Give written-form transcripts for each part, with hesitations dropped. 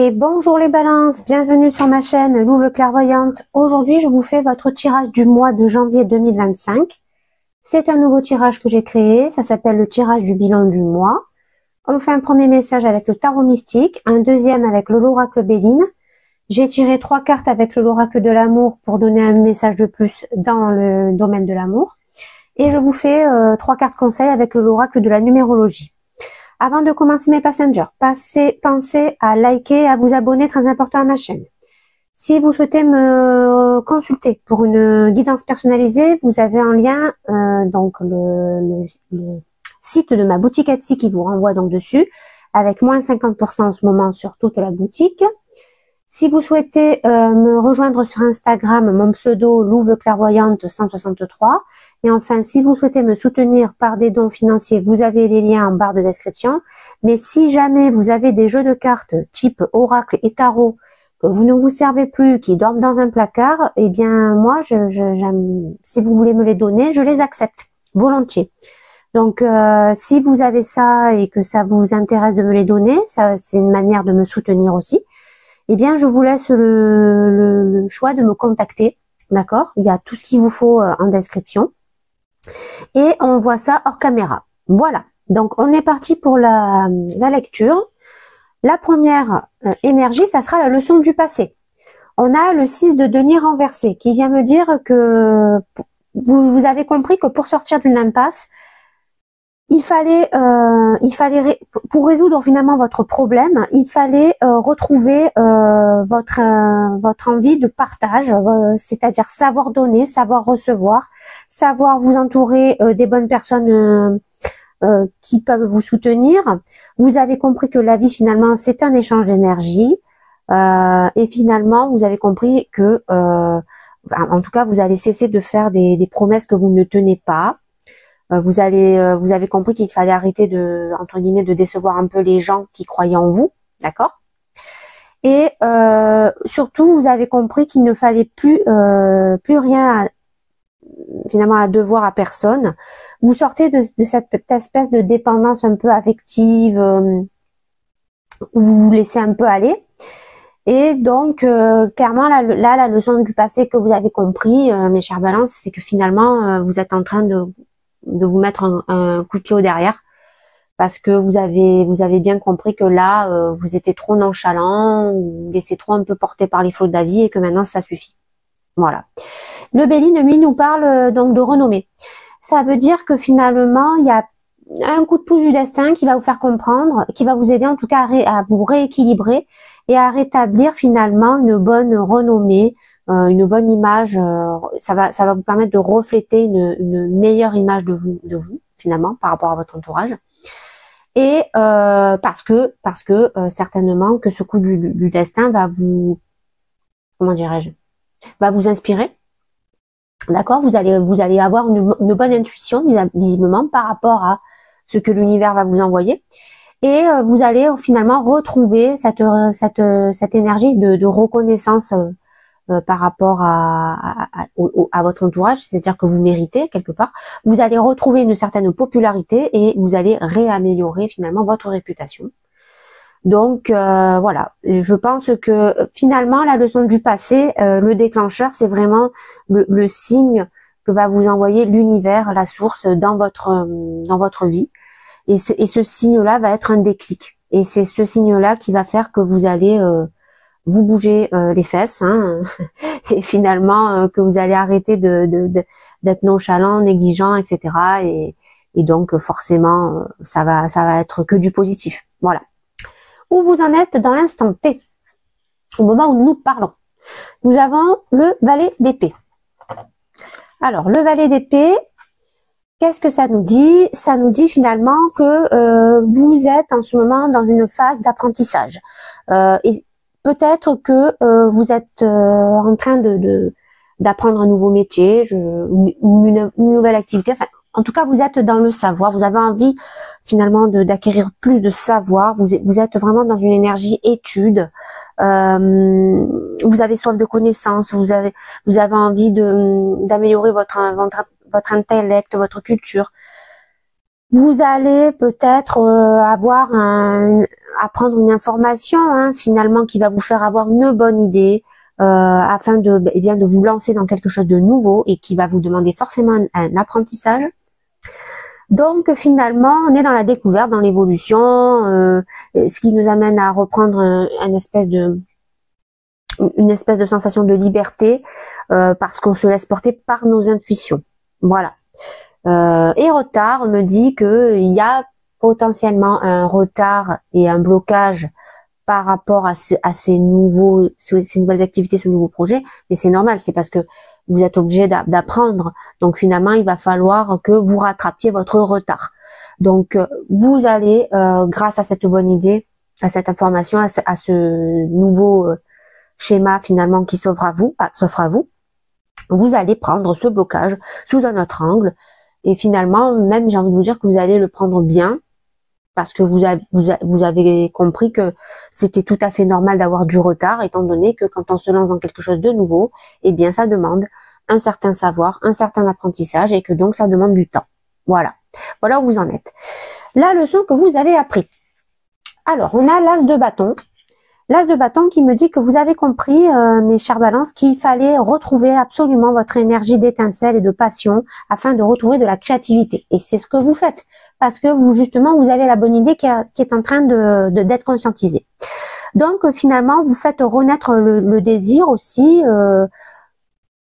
Et bonjour les balances, bienvenue sur ma chaîne Louve Clairvoyante. Aujourd'hui, je vous fais votre tirage du mois de janvier 2025. C'est un nouveau tirage que j'ai créé, ça s'appelle le tirage du bilan du mois. On fait un premier message avec le tarot mystique, un deuxième avec le l'oracle Béline. J'ai tiré 3 cartes avec le l'oracle de l'amour pour donner un message de plus dans le domaine de l'amour. Et je vous fais 3 cartes conseils avec le l'oracle de la numérologie. Avant de commencer mes passengers, pensez à liker et à vous abonner, très important à ma chaîne. Si vous souhaitez me consulter pour une guidance personnalisée, vous avez en lien donc le site de ma boutique Etsy qui vous renvoie donc dessus, avec moins 50% en ce moment sur toute la boutique. Si vous souhaitez me rejoindre sur Instagram, mon pseudo Louve Clairvoyante 163. Et enfin, si vous souhaitez me soutenir par des dons financiers, vous avez les liens en barre de description. Mais si jamais vous avez des jeux de cartes type oracle et tarot que vous ne vous servez plus, qui dorment dans un placard, eh bien moi, si vous voulez me les donner, je les accepte volontiers. Donc, si vous avez ça et que ça vous intéresse de me les donner, ça c'est une manière de me soutenir aussi. Eh bien, je vous laisse le choix de me contacter, d'accord? Il y a tout ce qu'il vous faut en description. Et on voit ça hors caméra. Voilà, donc on est parti pour la lecture. La première énergie, ça sera la leçon du passé. On a le 6 de denier renversé qui vient me dire que vous avez compris que pour sortir d'une impasse, il fallait pour résoudre finalement votre problème, il fallait retrouver votre envie de partage, c'est-à-dire savoir donner, savoir recevoir, savoir vous entourer des bonnes personnes qui peuvent vous soutenir. Vous avez compris que la vie finalement c'est un échange d'énergie et finalement vous avez compris que en tout cas vous allez cesser de faire des promesses que vous ne tenez pas. Vous avez compris qu'il fallait arrêter de, entre guillemets, de décevoir un peu les gens qui croyaient en vous, d'accord? Et surtout, vous avez compris qu'il ne fallait plus rien finalement à devoir à personne. Vous sortez de cette espèce de dépendance un peu affective où vous vous laissez un peu aller. Et donc, clairement, là, la leçon du passé que vous avez compris, mes chers balances, c'est que finalement, vous êtes en train de vous mettre un coup de pied au derrière parce que vous avez bien compris que là vous étiez trop nonchalant, vous laissez trop un peu porter par les flots de la vie et que maintenant ça suffit. Voilà. Le Béline, lui, nous parle donc de renommée. Ça veut dire que finalement il y a un coup de pouce du destin qui va vous faire comprendre, qui va vous aider en tout cas à vous rééquilibrer et à rétablir finalement une bonne renommée, une bonne image. Ça va vous permettre de refléter une meilleure image de vous finalement par rapport à votre entourage. Et parce que certainement que ce coup du destin va vous, comment dirais-je, va vous inspirer. D'accord, vous allez avoir une bonne intuition visiblement par rapport à ce que l'univers va vous envoyer. Et vous allez finalement retrouver cette énergie de reconnaissance par rapport à votre entourage, c'est-à-dire que vous méritez quelque part. Vous allez retrouver une certaine popularité et vous allez réaméliorer finalement votre réputation. Donc voilà, je pense que finalement la leçon du passé, le déclencheur, c'est vraiment le signe que va vous envoyer l'univers, la source dans votre vie. Et ce signe-là va être un déclic. Et c'est ce signe-là qui va faire que vous allez vous bouger les fesses, hein, et finalement que vous allez arrêter d'être nonchalant, négligent, etc. Et donc forcément, ça va être que du positif. Voilà. Où vous en êtes dans l'instant T, au moment où nous parlons. Nous avons le valet d'épée. Alors, le valet d'épée, qu'est-ce que ça nous dit? Ça nous dit finalement que vous êtes en ce moment dans une phase d'apprentissage. Et peut-être que vous êtes en train d'apprendre un nouveau métier, une nouvelle activité. Enfin, en tout cas, vous êtes dans le savoir. Vous avez envie finalement d'acquérir plus de savoir. Vous êtes vraiment dans une énergie étude. Vous avez soif de connaissances. Vous avez envie d'améliorer votre intellect, votre culture. Vous allez peut-être avoir apprendre une information, hein, finalement, qui va vous faire avoir une bonne idée, afin de, eh bien, de vous lancer dans quelque chose de nouveau et qui va vous demander forcément un apprentissage. Donc finalement, on est dans la découverte, dans l'évolution, ce qui nous amène à reprendre une espèce de sensation de liberté, parce qu'on se laisse porter par nos intuitions. Voilà. Et retard me dit que il y a potentiellement un retard et un blocage par rapport à ces nouvelles activités, ce nouveau projet, mais c'est normal, c'est parce que vous êtes obligé d'apprendre. Donc finalement, il va falloir que vous rattrapiez votre retard. Donc vous allez, grâce à cette bonne idée, à cette information, à ce nouveau schéma finalement qui s'offre à vous, vous allez prendre ce blocage sous un autre angle. Et finalement, même j'ai envie de vous dire que vous allez le prendre bien, parce que vous avez compris que c'était tout à fait normal d'avoir du retard, étant donné que quand on se lance dans quelque chose de nouveau, eh bien ça demande un certain savoir, un certain apprentissage, et que donc ça demande du temps. Voilà. Voilà où vous en êtes. La leçon que vous avez appris. Alors, on a l'as de bâton. L'as de bâton qui me dit que vous avez compris, mes chers balances, qu'il fallait retrouver absolument votre énergie d'étincelle et de passion afin de retrouver de la créativité. Et c'est ce que vous faites. Parce que vous, justement, vous avez la bonne idée qui est en train d'être conscientisée. Donc, finalement, vous faites renaître le désir aussi,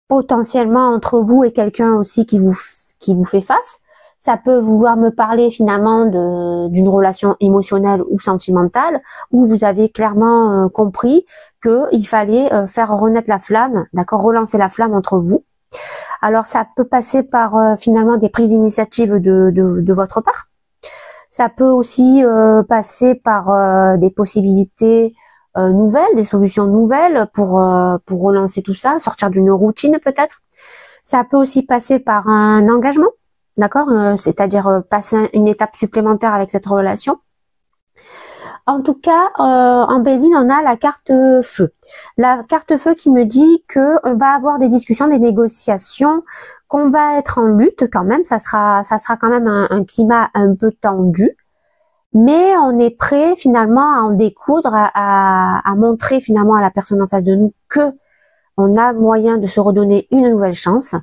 potentiellement entre vous et quelqu'un aussi qui vous fait face. Ça peut vouloir me parler finalement d'une relation émotionnelle ou sentimentale, où vous avez clairement compris qu'il fallait faire renaître la flamme, d'accord, relancer la flamme entre vous. Alors ça peut passer par finalement des prises d'initiative de votre part. Ça peut aussi passer par des possibilités nouvelles, des solutions nouvelles pour relancer tout ça, sortir d'une routine peut-être. Ça peut aussi passer par un engagement. D'accord, c'est-à-dire passer une étape supplémentaire avec cette relation. En tout cas, en Béline, on a la carte feu. La carte feu qui me dit que on va avoir des discussions, des négociations, qu'on va être en lutte quand même. Ça sera quand même un climat un peu tendu, mais on est prêt finalement à en découdre, à montrer finalement à la personne en face de nous que on a moyen de se redonner une nouvelle chance.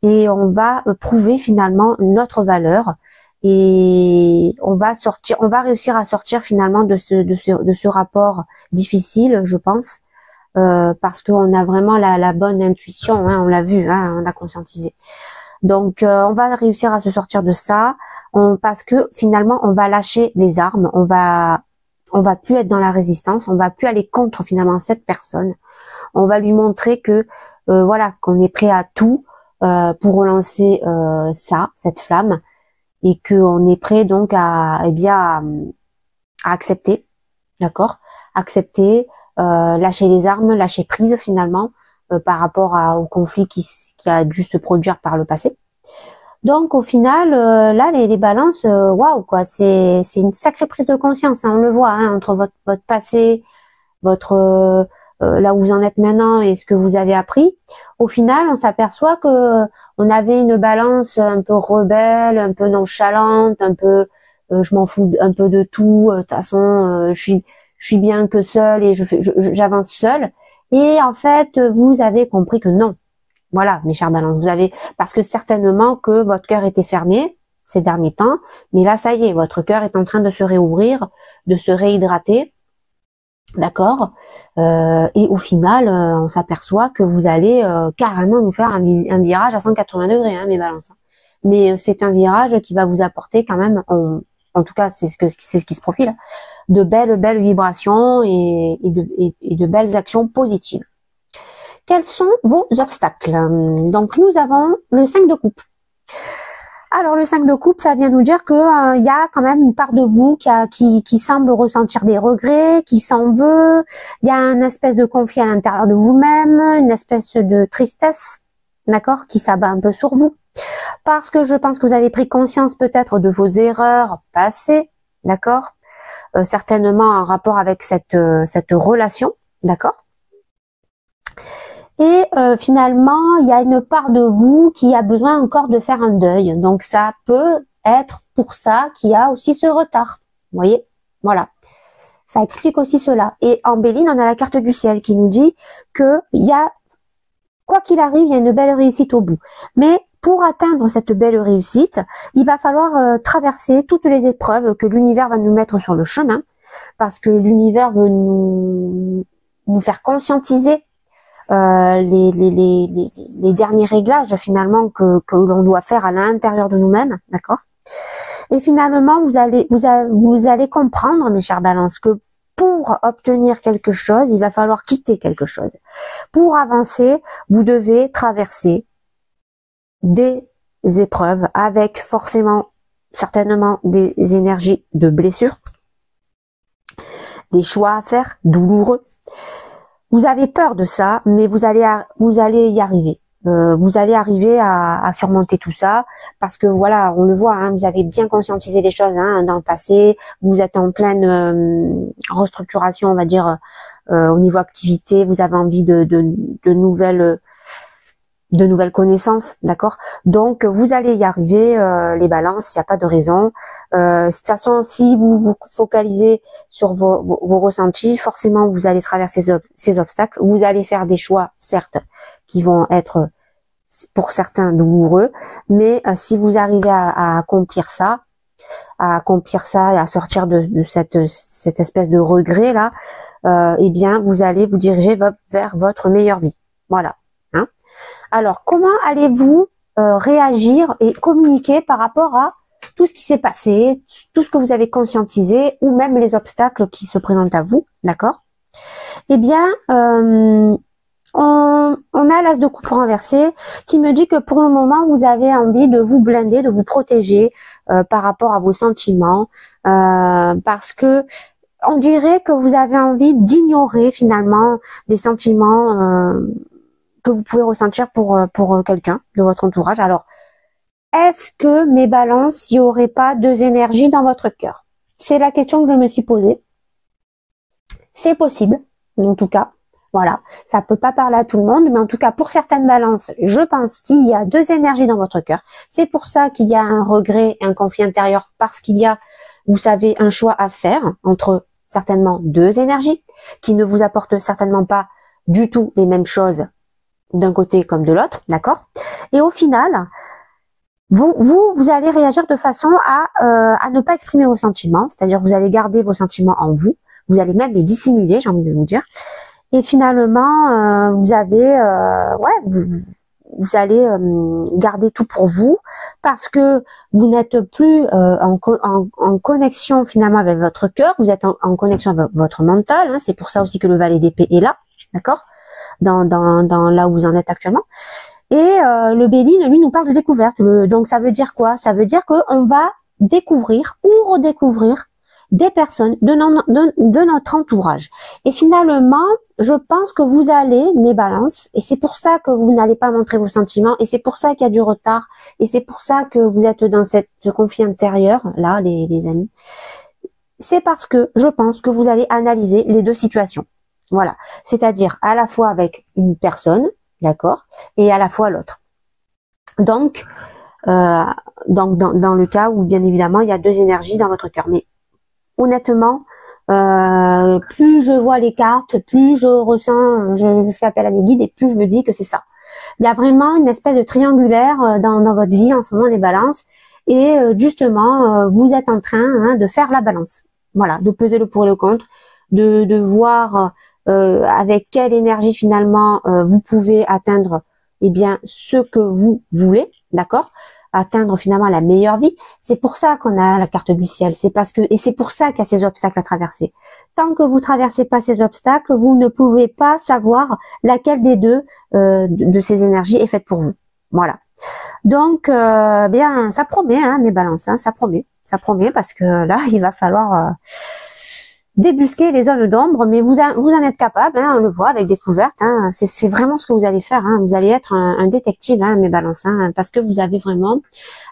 Et on va prouver finalement notre valeur, et on va réussir à sortir finalement de ce rapport difficile, je pense, parce qu'on a vraiment la bonne intuition, hein, on l'a vu, hein, on a conscientisé. Donc on va réussir à se sortir de ça, parce que finalement on va lâcher les armes, on va plus être dans la résistance, on va plus aller contre finalement cette personne, on va lui montrer que voilà, qu'on est prêt à tout. Pour relancer cette flamme, et qu'on est prêt donc à accepter, d'accord, accepter, lâcher les armes, lâcher prise finalement par rapport au conflit qui a dû se produire par le passé. Donc au final, là les balances, waouh quoi, c'est une sacrée prise de conscience, hein, on le voit, hein, entre votre passé, votre là où vous en êtes maintenant et ce que vous avez appris. Au final, on s'aperçoit que on avait une balance un peu rebelle, un peu nonchalante, un peu je m'en fous un peu de tout. De toute façon, je suis bien que seule et j'avance seule. Et en fait, vous avez compris que non. Voilà, mes chères balances, parce que certainement que votre cœur était fermé ces derniers temps, mais là, ça y est, votre cœur est en train de se réouvrir, de se réhydrater. D'accord, et au final, on s'aperçoit que vous allez carrément nous faire un virage à 180 degrés, hein, mes balances. Mais c'est un virage qui va vous apporter quand même, en tout cas, c'est ce qui se profile, de belles vibrations et de belles actions positives. Quels sont vos obstacles? Donc nous avons le 5 de coupe. Alors le 5 de coupe, ça vient nous dire que y a quand même une part de vous qui semble ressentir des regrets, qui s'en veut. Il y a une espèce de conflit à l'intérieur de vous-même, une espèce de tristesse, d'accord, qui s'abat un peu sur vous. Parce que je pense que vous avez pris conscience peut-être de vos erreurs passées, d'accord, certainement en rapport avec cette relation, d'accord. Et finalement, il y a une part de vous qui a besoin encore de faire un deuil. Donc ça peut être pour ça qu'il y a aussi ce retard. Vous voyez, voilà. Ça explique aussi cela. Et en Béline, on a la carte du ciel qui nous dit que il y a, quoi qu'il arrive, il y a une belle réussite au bout. Mais pour atteindre cette belle réussite, il va falloir traverser toutes les épreuves que l'univers va nous mettre sur le chemin, parce que l'univers veut nous faire conscientiser les derniers réglages finalement que l'on doit faire à l'intérieur de nous-mêmes, d'accord? Et finalement, vous allez comprendre, mes chers balances, que pour obtenir quelque chose, il va falloir quitter quelque chose. Pour avancer, vous devez traverser des épreuves avec forcément, certainement des énergies de blessure, des choix à faire, douloureux. Vous avez peur de ça, mais vous allez y arriver. Vous allez arriver à surmonter tout ça, parce que voilà, on le voit, hein, vous avez bien conscientisé les choses hein, dans le passé, vous êtes en pleine restructuration, on va dire, au niveau activité, vous avez envie de nouvelles connaissances, d'accord? Donc vous allez y arriver, les balances, il n'y a pas de raison. De toute façon, si vous vous focalisez sur vos ressentis, forcément vous allez traverser ces obstacles, vous allez faire des choix, certes, qui vont être pour certains douloureux, mais si vous arrivez à accomplir ça et à sortir de cette espèce de regret là, eh bien vous allez vous diriger vers votre meilleure vie. Voilà. Hein. Alors, comment allez-vous réagir et communiquer par rapport à tout ce qui s'est passé, tout ce que vous avez conscientisé, ou même les obstacles qui se présentent à vous, d'accord? Eh bien, on a l'as de coupe renversé qui me dit que pour le moment, vous avez envie de vous blinder, de vous protéger par rapport à vos sentiments, parce que on dirait que vous avez envie d'ignorer finalement les sentiments que vous pouvez ressentir pour quelqu'un de votre entourage. Alors, est-ce que, mes balances, il n'y aurait pas deux énergies dans votre cœur? C'est la question que je me suis posée. C'est possible, en tout cas. Voilà, ça peut pas parler à tout le monde, mais en tout cas, pour certaines balances, je pense qu'il y a deux énergies dans votre cœur. C'est pour ça qu'il y a un regret, un conflit intérieur, parce qu'il y a, vous savez, un choix à faire entre certainement deux énergies qui ne vous apportent certainement pas du tout les mêmes choses d'un côté comme de l'autre, d'accord? Et au final, vous allez réagir de façon à ne pas exprimer vos sentiments, c'est-à-dire vous allez garder vos sentiments en vous, vous allez même les dissimuler, j'ai envie de vous dire, et finalement, vous avez, vous allez garder tout pour vous, parce que vous n'êtes plus en connexion finalement avec votre cœur, vous êtes en connexion avec votre mental, hein, c'est pour ça aussi que le valet d'épée est là, d'accord? Dans là où vous en êtes actuellement. Et le Béline, lui, nous parle de découverte. Donc ça veut dire quoi? Ça veut dire qu'on va découvrir ou redécouvrir des personnes de notre entourage. Et finalement, je pense que vous allez, mes balances, et c'est pour ça que vous n'allez pas montrer vos sentiments, et c'est pour ça qu'il y a du retard, et c'est pour ça que vous êtes dans ce conflit intérieur, là, les amis. C'est parce que je pense que vous allez analyser les deux situations. Voilà, c'est-à-dire à la fois avec une personne, d'accord, et à la fois l'autre. Donc dans le cas où bien évidemment il y a deux énergies dans votre cœur. Mais honnêtement, plus je vois les cartes, plus je ressens, je fais appel à mes guides et plus je me dis que c'est ça. Il y a vraiment une espèce de triangulaire dans votre vie en ce moment, les balances, et justement vous êtes en train de faire la balance. Voilà, de peser le pour et le contre, de voir avec quelle énergie finalement vous pouvez atteindre bien ce que vous voulez, d'accord, atteindre finalement la meilleure vie. C'est pour ça qu'on a la carte du ciel, c'est parce que, et c'est pour ça qu'il y a ces obstacles à traverser. Tant que vous traversez pas ces obstacles, vous ne pouvez pas savoir laquelle des deux de ces énergies est faite pour vous. Voilà. Donc bien, ça promet, hein, mes balances, hein, ça promet parce que là il va falloir débusquer les zones d'ombre, mais vous en êtes capable, hein, on le voit avec découverte, hein, c'est vraiment ce que vous allez faire, hein, vous allez être un détective, hein, mes balances, hein, parce que vous avez vraiment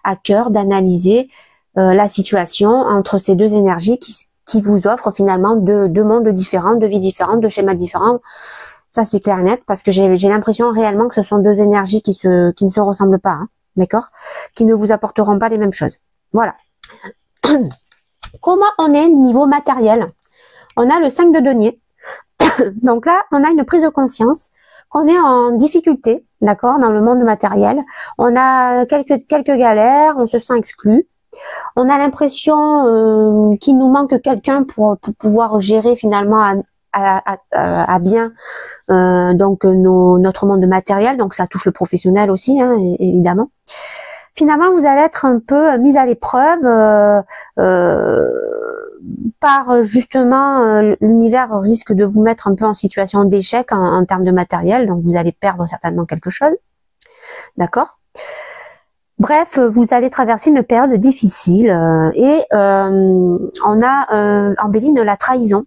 à cœur d'analyser la situation entre ces deux énergies qui vous offrent finalement deux mondes différents, deux vies différentes, deux schémas différents. Ça c'est clair et net, parce que j'ai l'impression réellement que ce sont deux énergies qui ne se ressemblent pas, hein, d'accord, qui ne vous apporteront pas les mêmes choses. Voilà. Comment on est niveau matériel? on a le 5 de denier. Donc là, on a une prise de conscience qu'on est en difficulté, d'accord, dans le monde matériel. On a quelques galères, on se sent exclu. On a l'impression qu'il nous manque quelqu'un pour pouvoir gérer finalement à bien donc notre monde matériel. Donc ça touche le professionnel aussi, hein, évidemment. Finalement, vous allez être un peu mise à l'épreuve par justement l'univers risque de vous mettre un peu en situation d'échec en termes de matériel. Donc vous allez perdre certainement quelque chose, d'accord. Bref, vous allez traverser une période difficile et on a en Béline la trahison.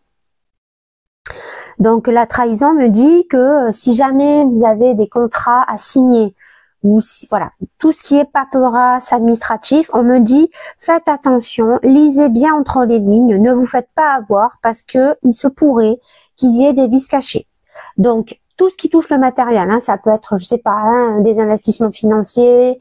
Donc la trahison me dit que si jamais vous avez des contrats à signer ou si, voilà, tout ce qui est paperasse administratif, on me dit faites attention, lisez bien entre les lignes, ne vous faites pas avoir parce que il se pourrait qu'il y ait des vices cachés. Donc tout ce qui touche le matériel, hein, ça peut être, je sais pas, hein, des investissements financiers,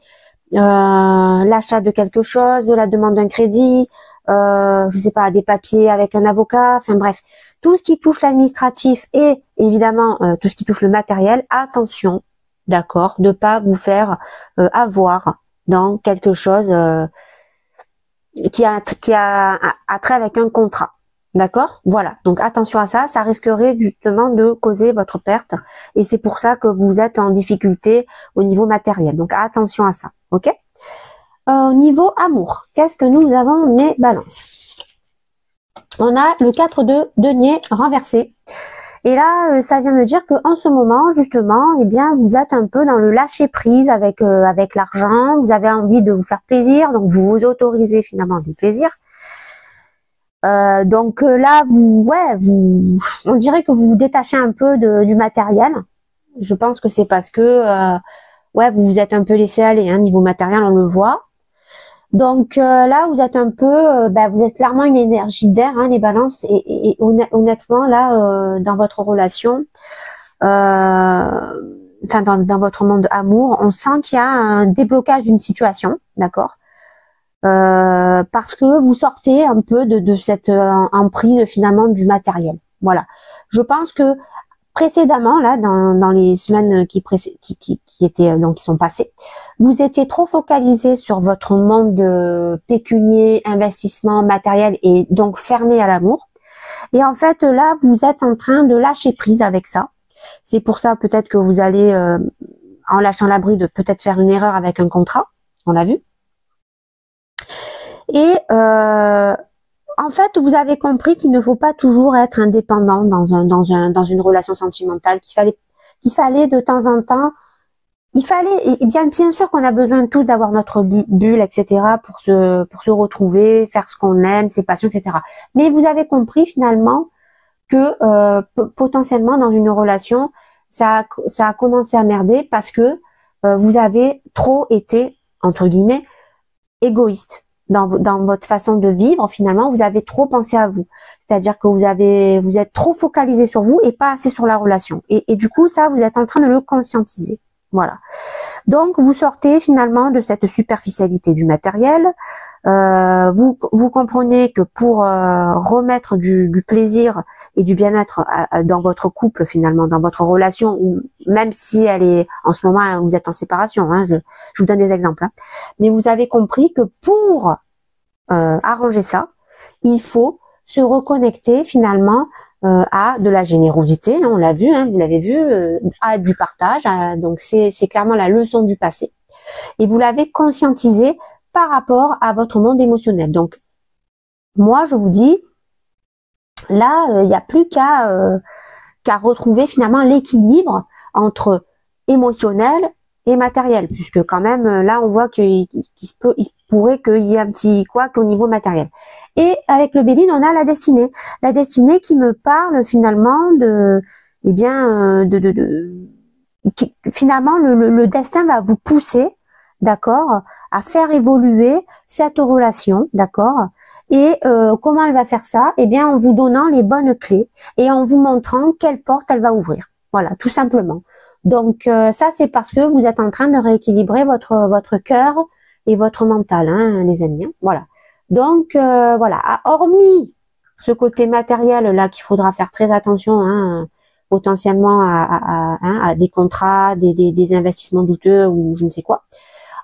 l'achat de quelque chose, de la demande d'un crédit, je sais pas, des papiers avec un avocat, enfin bref, tout ce qui touche l'administratif et évidemment tout ce qui touche le matériel, attention, d'accord, de pas vous faire avoir dans quelque chose qui a trait avec un contrat. D'accord? Voilà. Donc attention à ça, ça risquerait justement de causer votre perte et c'est pour ça que vous êtes en difficulté au niveau matériel. Donc attention à ça. OK? Au niveau amour, qu'est-ce que nous avons les balances? On a le 4 de denier renversé. Et là, ça vient me dire que en ce moment, justement, eh bien, vous êtes un peu dans le lâcher prise avec l'argent. Vous avez envie de vous faire plaisir, donc vous vous autorisez finalement des plaisirs. Donc là, on dirait que vous vous détachez un peu du matériel. Je pense que c'est parce que, vous vous êtes un peu laissé aller, hein, niveau matériel, on le voit. Donc là, vous êtes un peu, vous êtes clairement une énergie d'air, hein, les balances. Et honnêtement, là, dans votre relation, dans votre monde amour, on sent qu'il y a un déblocage d'une situation, d'accord. Parce que vous sortez un peu de cette emprise finalement du matériel. Voilà. Je pense que précédemment, là, dans les semaines qui étaient donc qui sont passées, vous étiez trop focalisé sur votre monde pécunier, investissement, matériel et donc fermé à l'amour. Et en fait, là, vous êtes en train de lâcher prise avec ça. C'est pour ça peut-être que vous allez, en lâchant la bride, peut-être faire une erreur avec un contrat. On l'a vu. Et en fait, vous avez compris qu'il ne faut pas toujours être indépendant dans une relation sentimentale, qu'il fallait de temps en temps, et bien sûr qu'on a besoin tous d'avoir notre bulle, etc., pour se retrouver, faire ce qu'on aime, ses passions, etc. Mais vous avez compris finalement que potentiellement dans une relation, ça a commencé à merder parce que vous avez trop été, entre guillemets, égoïste. Dans votre façon de vivre, finalement, vous avez trop pensé à vous. C'est-à-dire que vous êtes trop focalisé sur vous et pas assez sur la relation. Et du coup, ça, vous êtes en train de le conscientiser. Voilà. Donc, vous sortez finalement de cette superficialité du matériel. Vous comprenez que pour remettre du plaisir et du bien-être dans votre couple, finalement, dans votre relation, ou même si elle est en ce moment, hein, vous êtes en séparation, hein, je vous donne des exemples, hein, mais vous avez compris que pour arranger ça, il faut se reconnecter finalement à de la générosité, hein, on l'a vu, hein, vous l'avez vu, à du partage, donc c'est clairement la leçon du passé, et vous l'avez conscientisé par rapport à votre monde émotionnel. Donc, moi, je vous dis, là, il n'y a plus qu'à retrouver finalement l'équilibre entre émotionnel et matériel, puisque quand même, là, on voit qu'il pourrait qu'il y ait un petit couac au niveau matériel. Et avec le Béline, on a la destinée. La destinée qui me parle finalement finalement, le destin va vous pousser, d'accord, à faire évoluer cette relation, d'accord. Et comment elle va faire ça? Eh bien, en vous donnant les bonnes clés et en vous montrant quelle porte elle va ouvrir. Voilà, tout simplement. Donc ça, c'est parce que vous êtes en train de rééquilibrer votre cœur et votre mental, hein, les amis. Hein, voilà. Donc voilà. Hormis ce côté matériel là qu'il faudra faire très attention, hein, potentiellement à des contrats, des investissements douteux ou je ne sais quoi.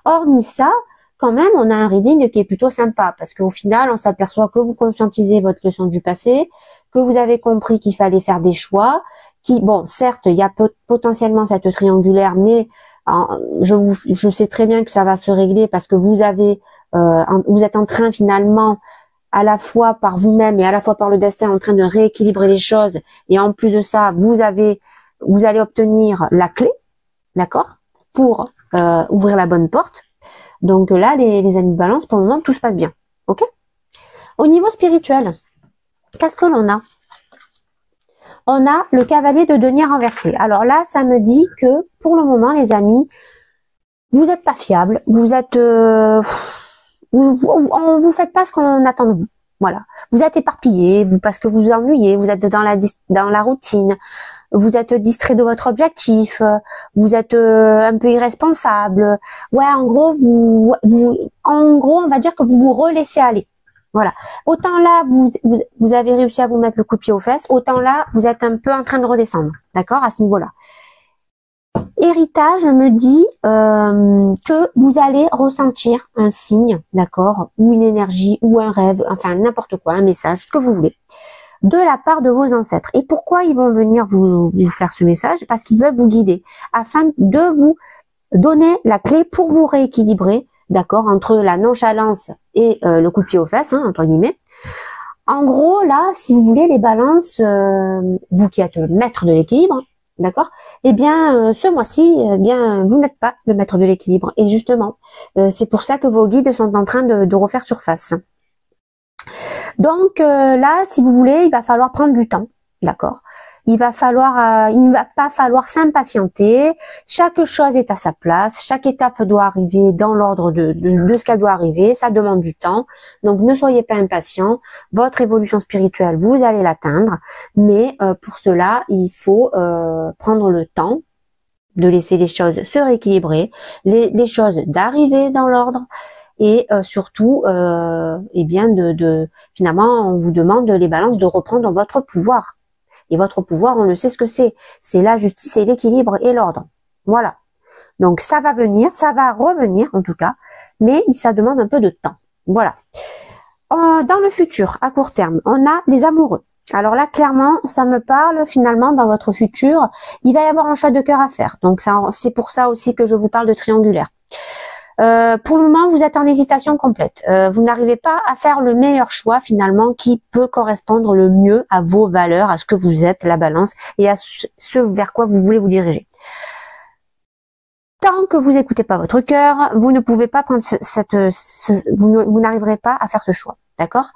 Hormis ça, quand même, on a un reading qui est plutôt sympa parce qu'au final, on s'aperçoit que vous conscientisez votre leçon du passé, que vous avez compris qu'il fallait faire des choix, qui, bon, certes, il y a potentiellement cette triangulaire, mais je sais très bien que ça va se régler parce que vous êtes en train finalement, à la fois par vous-même et à la fois par le destin, en train de rééquilibrer les choses. Et en plus de ça, vous allez obtenir la clé, d'accord, pour ouvrir la bonne porte. Donc là, les amis de balance, pour le moment, tout se passe bien. Ok? Au niveau spirituel, qu'est-ce que l'on a? On a le cavalier de denier renversé. Alors là, ça me dit que pour le moment, les amis, vous n'êtes pas fiable, vous êtes, vous faites pas ce qu'on attend de vous. Voilà, vous êtes éparpillé, parce que vous vous ennuyez, vous êtes dans la routine, vous êtes distrait de votre objectif, vous êtes un peu irresponsable. Ouais, en gros, on va dire que vous vous relaissez aller. Voilà. Autant là, vous avez réussi à vous mettre le coup de pied aux fesses, autant là, vous êtes un peu en train de redescendre. D'accord, à ce niveau-là. Héritage me dit que vous allez ressentir un signe, d'accord, ou une énergie, ou un rêve, enfin n'importe quoi, un message, ce que vous voulez, de la part de vos ancêtres. Et pourquoi ils vont venir vous faire ce message? Parce qu'ils veulent vous guider, afin de vous donner la clé pour vous rééquilibrer, d'accord, entre la nonchalance et le coup de pied aux fesses, hein, entre guillemets. En gros, là, si vous voulez, les balances, vous qui êtes le maître de l'équilibre, d'accord, eh bien, ce mois-ci, eh bien, vous n'êtes pas le maître de l'équilibre. Et justement, c'est pour ça que vos guides sont en train de refaire surface. Donc là, si vous voulez, il va falloir prendre du temps, d'accord. Il ne va pas falloir s'impatienter. Chaque chose est à sa place. Chaque étape doit arriver dans l'ordre de ce qu'elle doit arriver. Ça demande du temps. Donc, ne soyez pas impatients. Votre évolution spirituelle, vous allez l'atteindre. Mais pour cela, il faut prendre le temps de laisser les choses se rééquilibrer, les choses d'arriver dans l'ordre. Et surtout, eh bien, finalement, on vous demande les balances de reprendre votre pouvoir. Et votre pouvoir, on le sait ce que c'est. C'est la justice et l'équilibre et l'ordre. Voilà. Donc ça va venir, ça va revenir en tout cas, mais ça demande un peu de temps. Voilà. Dans le futur, à court terme, on a des amoureux. Alors là, clairement, ça me parle finalement dans votre futur. Il va y avoir un choix de cœur à faire. Donc c'est pour ça aussi que je vous parle de triangulaire. Pour le moment, vous êtes en hésitation complète. Vous n'arrivez pas à faire le meilleur choix finalement qui peut correspondre le mieux à vos valeurs, à ce que vous êtes, la balance, et à ce vers quoi vous voulez vous diriger. Tant que vous n'écoutez pas votre cœur, vous ne pouvez pas prendre vous n'arriverez pas à faire ce choix. D'accord?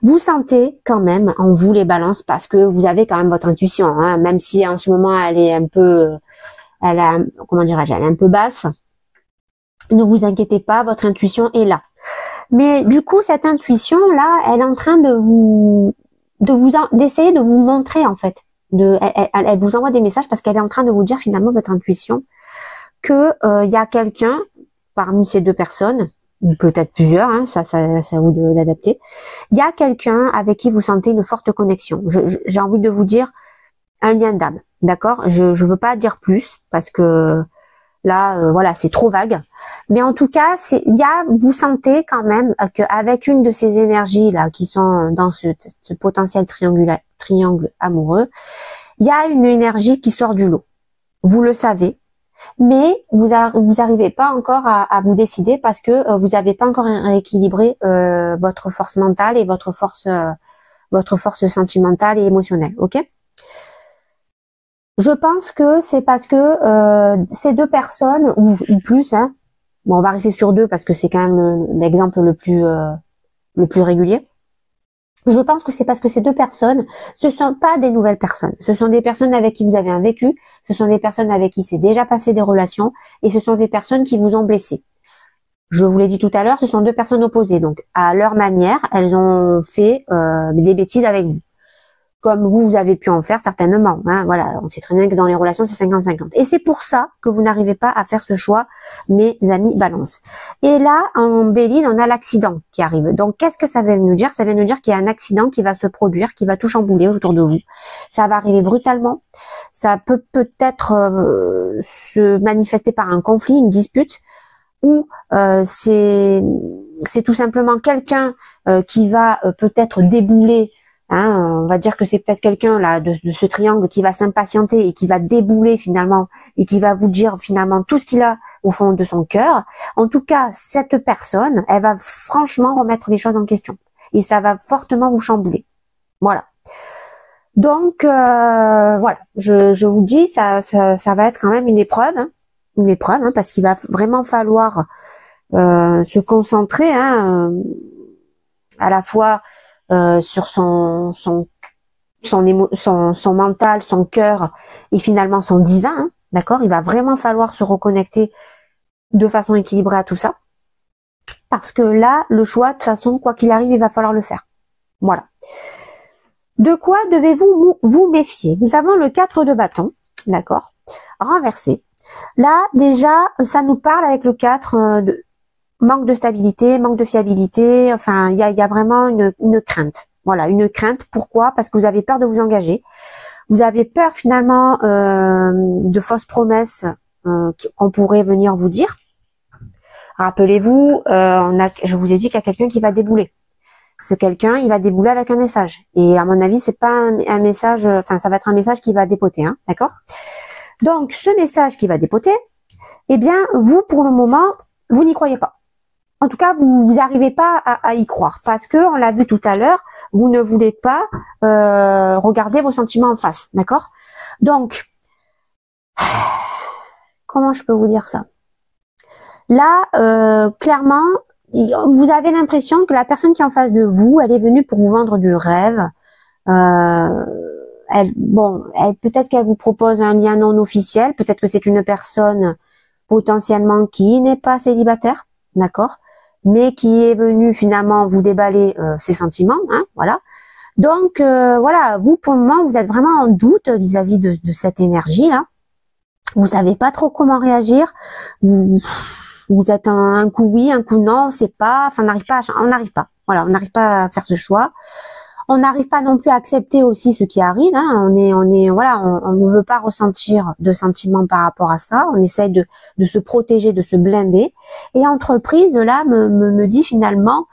Vous sentez quand même en vous les balances parce que vous avez quand même votre intuition, hein, même si en ce moment elle est un peu... comment dirais-je, elle est un peu basse. Ne vous inquiétez pas, votre intuition est là. Mais du coup, cette intuition là, elle est en train d'essayer de vous montrer en fait. Elle vous envoie des messages parce qu'elle est en train de vous dire finalement votre intuition que il y a quelqu'un parmi ces deux personnes, ou peut-être plusieurs, hein, ça à vous d'adapter. Il y a quelqu'un avec qui vous sentez une forte connexion. J'ai envie de vous dire un lien d'âme. D'accord, je veux pas dire plus parce que là, voilà, c'est trop vague. Mais en tout cas, vous sentez quand même qu'avec une de ces énergies là qui sont dans ce potentiel triangle amoureux, il y a une énergie qui sort du lot. Vous le savez, mais vous arrivez pas encore à vous décider parce que vous n'avez pas encore rééquilibré votre force mentale et votre force sentimentale et émotionnelle. Ok? Je pense que c'est parce que ces deux personnes, ou plus, hein, bon, on va rester sur deux parce que c'est quand même l'exemple le plus régulier. Je pense que c'est parce que ces deux personnes, ce sont pas des nouvelles personnes. Ce sont des personnes avec qui vous avez un vécu, ce sont des personnes avec qui s'est déjà passé des relations, et ce sont des personnes qui vous ont blessé. Je vous l'ai dit tout à l'heure, ce sont deux personnes opposées. Donc, à leur manière, elles ont fait des bêtises avec vous. comme vous avez pu en faire certainement. Hein, voilà, on sait très bien que dans les relations, c'est 50-50. Et c'est pour ça que vous n'arrivez pas à faire ce choix, mes amis balance. Et là, en Béline, on a l'accident qui arrive. Donc, qu'est-ce que ça vient nous dire? Ça vient nous dire qu'il y a un accident qui va se produire, qui va tout chambouler autour de vous. Ça va arriver brutalement. Ça peut peut-être se manifester par un conflit, une dispute, ou c'est tout simplement quelqu'un qui va peut-être débouler. Hein, on va dire que c'est peut-être quelqu'un là de ce triangle qui va s'impatienter et qui va débouler finalement et qui va vous dire finalement tout ce qu'il a au fond de son cœur. En tout cas, cette personne, elle va franchement remettre les choses en question et ça va fortement vous chambouler. Voilà. Donc voilà, je vous dis, ça va être quand même une épreuve, hein, parce qu'il va vraiment falloir se concentrer, hein, à la fois sur son mental, son cœur et finalement son divin, hein, d'accord? Il va vraiment falloir se reconnecter de façon équilibrée à tout ça, parce que là, le choix, de toute façon, quoi qu'il arrive, il va falloir le faire. Voilà. De quoi devez-vous vous méfier? Nous avons le 4 de bâton, d'accord, renversé. Là, déjà, ça nous parle avec le 4 de manque de stabilité, manque de fiabilité, enfin, il y a vraiment une crainte. Voilà, une crainte. Pourquoi? Parce que vous avez peur de vous engager. Vous avez peur finalement de fausses promesses qu'on pourrait venir vous dire. Rappelez-vous, je vous ai dit qu'il y a quelqu'un qui va débouler. Ce quelqu'un, il va débouler avec un message. Et à mon avis, c'est pas un message, enfin, ça va être un message qui va dépoter, hein, d'accord? Donc, ce message qui va dépoter, eh bien, vous, pour le moment, vous n'y croyez pas. En tout cas, vous n'arrivez pas à y croire parce que, on l'a vu tout à l'heure, vous ne voulez pas regarder vos sentiments en face, d'accord? Donc, comment je peux vous dire ça? Là, clairement, vous avez l'impression que la personne qui est en face de vous, elle est venue pour vous vendre du rêve. Peut-être qu'elle vous propose un lien non officiel, peut-être que c'est une personne potentiellement qui n'est pas célibataire, d'accord, mais qui est venue finalement vous déballer ses sentiments, hein, voilà. Donc voilà, vous pour le moment vous êtes vraiment en doute vis-à-vis de cette énergie là. Vous savez pas trop comment réagir. Vous êtes un coup oui, un coup non, c'est pas, enfin on n'arrive pas. Voilà, on n'arrive pas à faire ce choix. On n'arrive pas non plus à accepter aussi ce qui arrive. Hein. Voilà, on ne veut pas ressentir de sentiments par rapport à ça. On essaye de se protéger, de se blinder. Et entreprise là me dit finalement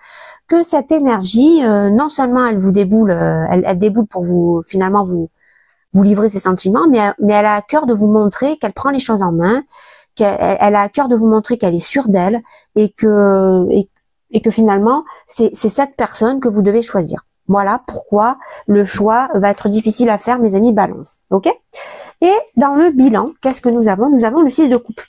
que cette énergie, non seulement elle vous déboule, elle déboule pour vous finalement vous livrer ses sentiments, mais elle a à cœur de vous montrer qu'elle prend les choses en main, qu'elle a à cœur de vous montrer qu'elle est sûre d'elle et que finalement c'est cette personne que vous devez choisir. Voilà pourquoi le choix va être difficile à faire, mes amis balance. Ok? Et dans le bilan, qu'est-ce que nous avons? Nous avons le 6 de coupe.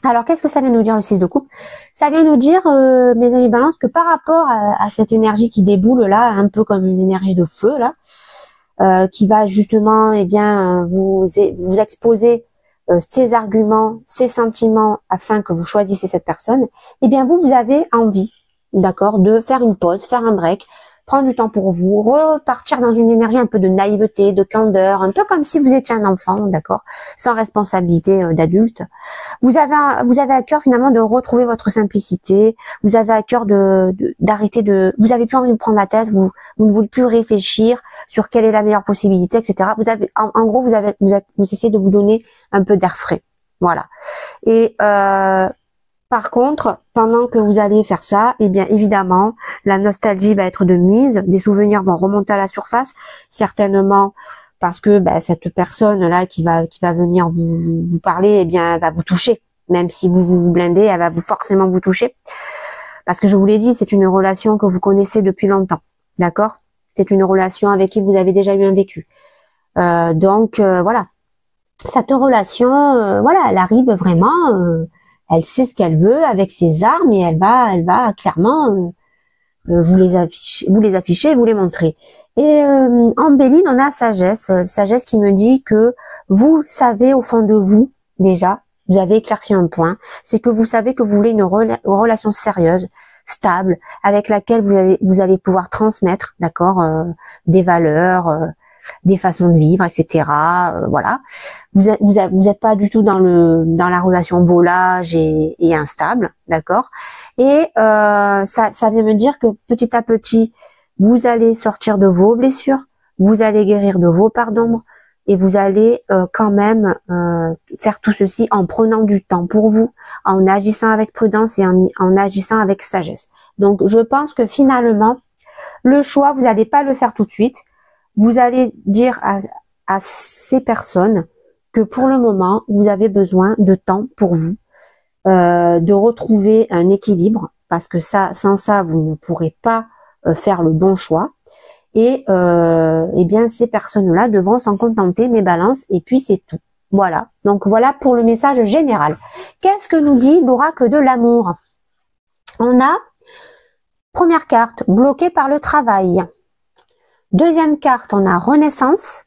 Alors, qu'est-ce que ça vient nous dire, le 6 de coupe? Ça vient nous dire, mes amis balance, que par rapport à cette énergie qui déboule là, un peu comme une énergie de feu là, qui va justement, eh bien, vous exposer ces arguments, ces sentiments, afin que vous choisissiez cette personne, eh bien, vous avez envie, d'accord, de faire une pause, faire un break, prendre du temps pour vous, repartir dans une énergie un peu de naïveté, de candeur, un peu comme si vous étiez un enfant, d'accord, sans responsabilité d'adulte. Vous avez à cœur finalement de retrouver votre simplicité. Vous avez à cœur d'arrêter vous avez plus envie de prendre la tête. Vous ne voulez plus réfléchir sur quelle est la meilleure possibilité, etc. Vous avez, en gros, vous essayez de vous donner un peu d'air frais. Voilà. Et par contre, pendant que vous allez faire ça, eh bien évidemment, la nostalgie va être de mise, des souvenirs vont remonter à la surface, certainement parce que cette personne là qui va venir vous parler, eh bien elle va vous toucher, même si vous blindez, elle va forcément vous toucher, parce que je vous l'ai dit, c'est une relation que vous connaissez depuis longtemps, d'accord? C'est une relation avec qui vous avez déjà eu un vécu, donc voilà, cette relation, voilà, elle arrive vraiment. Elle sait ce qu'elle veut avec ses armes et elle va clairement vous les afficher, vous les montrer. Et en Béline, on a sagesse, sagesse qui me dit que vous savez au fond de vous déjà, vous avez éclairci un point, c'est que vous savez que vous voulez une relation sérieuse, stable, avec laquelle vous allez pouvoir transmettre, d'accord, des valeurs, des façons de vivre, etc. Voilà. Vous êtes pas du tout dans la relation volage et instable, d'accord. Et ça vient me dire que petit à petit, vous allez sortir de vos blessures, vous allez guérir de vos parts d'ombre, et vous allez quand même faire tout ceci en prenant du temps pour vous, en agissant avec prudence et en agissant avec sagesse. Donc, je pense que finalement, le choix, vous n'allez pas le faire tout de suite. Vous allez dire à ces personnes que pour le moment, vous avez besoin de temps pour vous, de retrouver un équilibre, parce que sans ça, vous ne pourrez pas faire le bon choix. Et eh bien, ces personnes-là devront s'en contenter, mes balances, et puis c'est tout. Voilà. Donc voilà pour le message général. Qu'est-ce que nous dit l'oracle de l'amour? On a, première carte, bloqué par le travail. Deuxième carte, on a renaissance.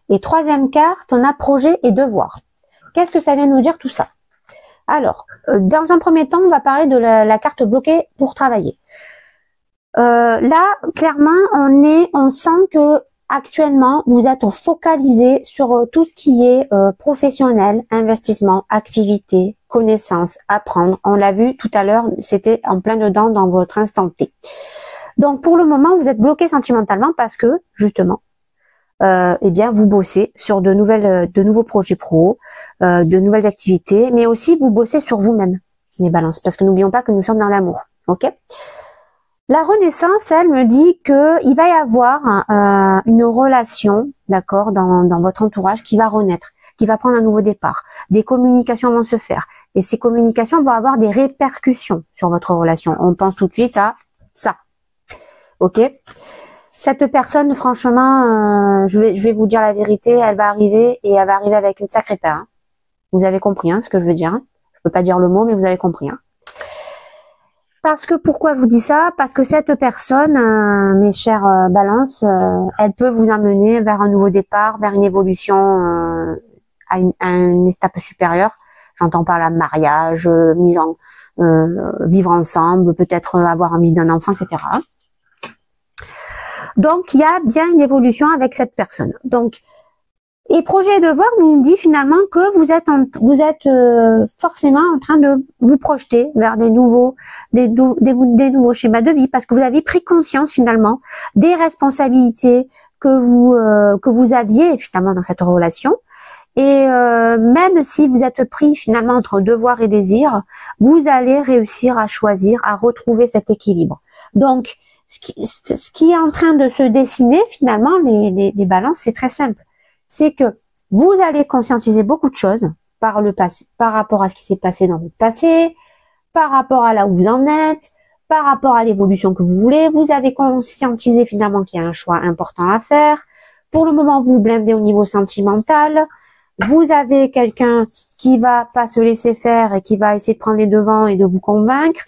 Et troisième carte, on a projet et devoir. Qu'est-ce que ça vient nous dire tout ça? Alors, dans un premier temps, on va parler de la carte bloquée pour travailler. Là, clairement, on sent que actuellement, vous êtes focalisé sur tout ce qui est professionnel, investissement, activité, connaissance, apprendre. On l'a vu tout à l'heure, c'était en plein dedans dans votre instant T. Donc, pour le moment, vous êtes bloqué sentimentalement parce que, justement, eh bien, vous bossez sur de nouveaux projets pro, de nouvelles activités, mais aussi vous bossez sur vous-même, mes balances, parce que n'oublions pas que nous sommes dans l'amour, ok? La renaissance, elle me dit que il va y avoir une relation, d'accord, dans votre entourage qui va renaître, qui va prendre un nouveau départ. Des communications vont se faire, et ces communications vont avoir des répercussions sur votre relation. On pense tout de suite à ça, ok? Cette personne, franchement, je vais vous dire la vérité, elle va arriver et elle va arriver avec une sacrée paire. Hein. Vous avez compris ce que je veux dire. Hein. Je peux pas dire le mot, mais vous avez compris. Hein. Parce que pourquoi je vous dis ça? Parce que cette personne, mes chères balances, elle peut vous amener vers un nouveau départ, vers une évolution à une étape supérieure. J'entends par là mariage, vivre ensemble, peut-être avoir envie d'un enfant, etc. Donc, il y a bien une évolution avec cette personne. Donc, et projet et devoir nous dit finalement que vous êtes forcément en train de vous projeter vers des nouveaux schémas de vie parce que vous avez pris conscience finalement des responsabilités que vous aviez finalement dans cette relation. Et même si vous êtes pris finalement entre devoir et désir, vous allez réussir à choisir, à retrouver cet équilibre. Donc, ce qui est en train de se dessiner finalement, les balances, c'est très simple. C'est que vous allez conscientiser beaucoup de choses par le passé, par rapport à ce qui s'est passé dans votre passé, par rapport à là où vous en êtes, par rapport à l'évolution que vous voulez. Vous avez conscientisé finalement qu'il y a un choix important à faire. Pour le moment, vous blindez au niveau sentimental. Vous avez quelqu'un qui va pas se laisser faire et qui va essayer de prendre les devants et de vous convaincre.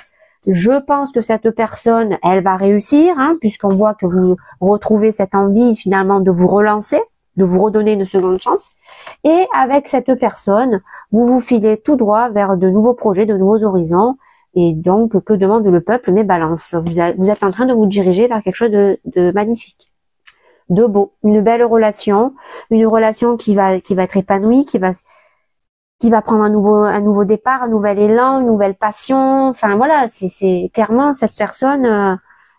Je pense que cette personne, elle va réussir, puisqu'on voit que vous retrouvez cette envie finalement de vous relancer, de vous redonner une seconde chance. Et avec cette personne, vous vous filez tout droit vers de nouveaux projets, de nouveaux horizons. Et donc, que demande le peuple? Mes balances. Vous êtes en train de vous diriger vers quelque chose de magnifique, de beau, une belle relation, une relation qui va être épanouie, qui va prendre un nouveau départ, un nouvel élan, une nouvelle passion. Enfin voilà, c'est clairement cette personne,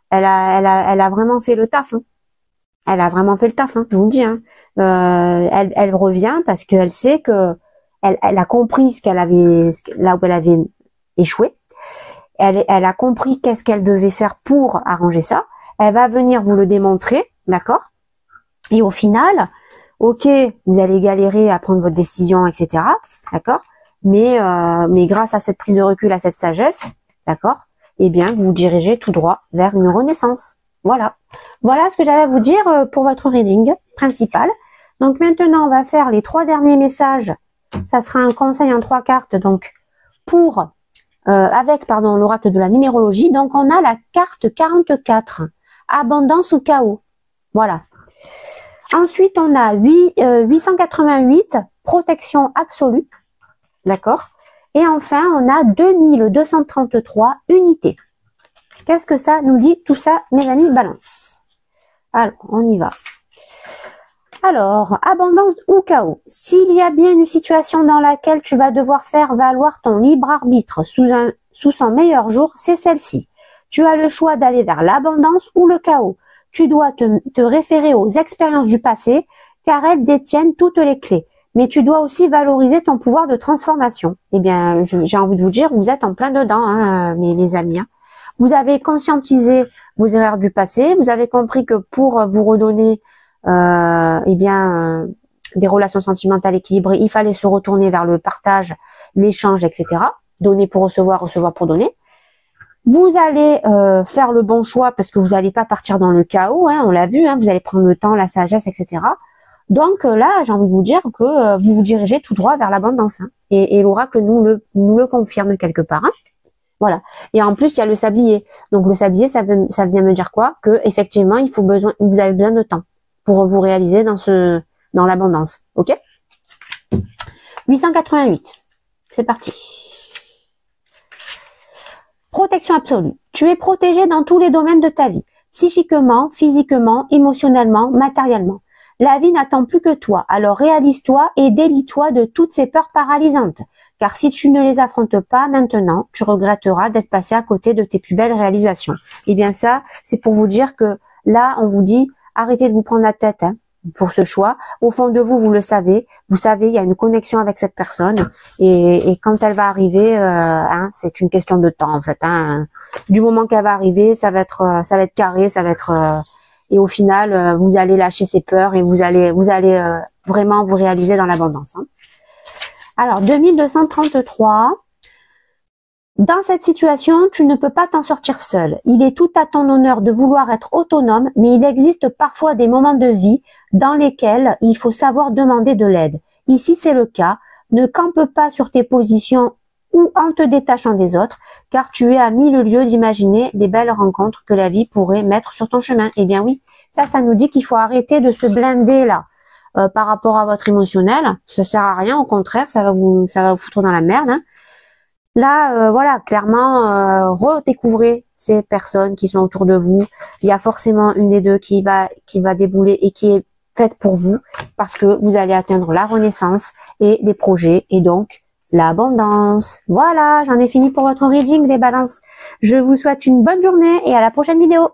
elle a vraiment fait le taf. Elle a vraiment fait le taf, je vous le dis. Elle revient parce qu'elle sait que elle a compris là où elle avait échoué. Elle a compris qu'est-ce qu'elle devait faire pour arranger ça. Elle va venir vous le démontrer, d'accord? Et au final, ok, vous allez galérer à prendre votre décision, etc. D'accord? Mais grâce à cette prise de recul, à cette sagesse, d'accord? Eh bien, vous vous dirigez tout droit vers une renaissance. Voilà. Voilà ce que j'avais à vous dire pour votre reading principal. Donc maintenant, on va faire les 3 derniers messages. Ça sera un conseil en 3 cartes. Donc, avec l'oracle de la numérologie. Donc, on a la carte 44. Abondance ou chaos. Voilà. Ensuite, on a 888, protection absolue. D'accord? Et enfin, on a 2233, unité. Qu'est-ce que ça nous dit tout ça, mes amis balance? Alors, on y va. Alors, abondance ou chaos. S'il y a bien une situation dans laquelle tu vas devoir faire valoir ton libre arbitre sous son meilleur jour, c'est celle-ci. Tu as le choix d'aller vers l'abondance ou le chaos. Tu dois te référer aux expériences du passé, car elles détiennent toutes les clés. Mais tu dois aussi valoriser ton pouvoir de transformation. Eh bien, j'ai envie de vous dire, vous êtes en plein dedans, hein, mes amis. Hein. Vous avez conscientisé vos erreurs du passé. Vous avez compris que pour vous redonner des relations sentimentales équilibrées, il fallait se retourner vers le partage, l'échange, etc. Donner pour recevoir, recevoir pour donner. Vous allez faire le bon choix parce que vous n'allez pas partir dans le chaos, hein, on l'a vu, hein, vous allez prendre le temps, la sagesse, etc. Donc là, j'ai envie de vous dire que vous vous dirigez tout droit vers l'abondance. Hein, et l'oracle nous le confirme quelque part. Hein. Voilà. Et en plus, il y a le sablier. Donc le sablier, ça vient me dire quoi? Que effectivement, vous avez besoin de temps pour vous réaliser dans l'abondance. Ok? 888. C'est parti. Protection absolue. Tu es protégé dans tous les domaines de ta vie. Psychiquement, physiquement, émotionnellement, matériellement. La vie n'attend plus que toi, alors réalise-toi et délie-toi de toutes ces peurs paralysantes. Car si tu ne les affrontes pas maintenant, tu regretteras d'être passé à côté de tes plus belles réalisations. Et bien ça, c'est pour vous dire que là, on vous dit, arrêtez de vous prendre la tête hein, pour ce choix. Au fond de vous, vous le savez. Vous savez, il y a une connexion avec cette personne. Et quand elle va arriver, hein, c'est une question de temps en fait. Hein. Du moment qu'elle va arriver, ça va être carré, ça va être... et au final, vous allez lâcher ces peurs et vous allez vraiment vous réaliser dans l'abondance. Hein. Alors, 2233. Dans cette situation, tu ne peux pas t'en sortir seul. Il est tout à ton honneur de vouloir être autonome, mais il existe parfois des moments de vie dans lesquels il faut savoir demander de l'aide. Ici, c'est le cas. Ne campe pas sur tes positions ou en te détachant des autres, car tu es à mille lieues d'imaginer les belles rencontres que la vie pourrait mettre sur ton chemin. Eh bien oui, ça nous dit qu'il faut arrêter de se blinder là par rapport à votre émotionnel. Ça sert à rien, au contraire, ça va vous foutre dans la merde. Hein. Là, voilà, clairement, redécouvrez ces personnes qui sont autour de vous. Il y a forcément une des deux qui va débouler et qui est faite pour vous parce que vous allez atteindre la renaissance et les projets et donc l'abondance. Voilà, j'en ai fini pour votre reading les balances. Je vous souhaite une bonne journée et à la prochaine vidéo.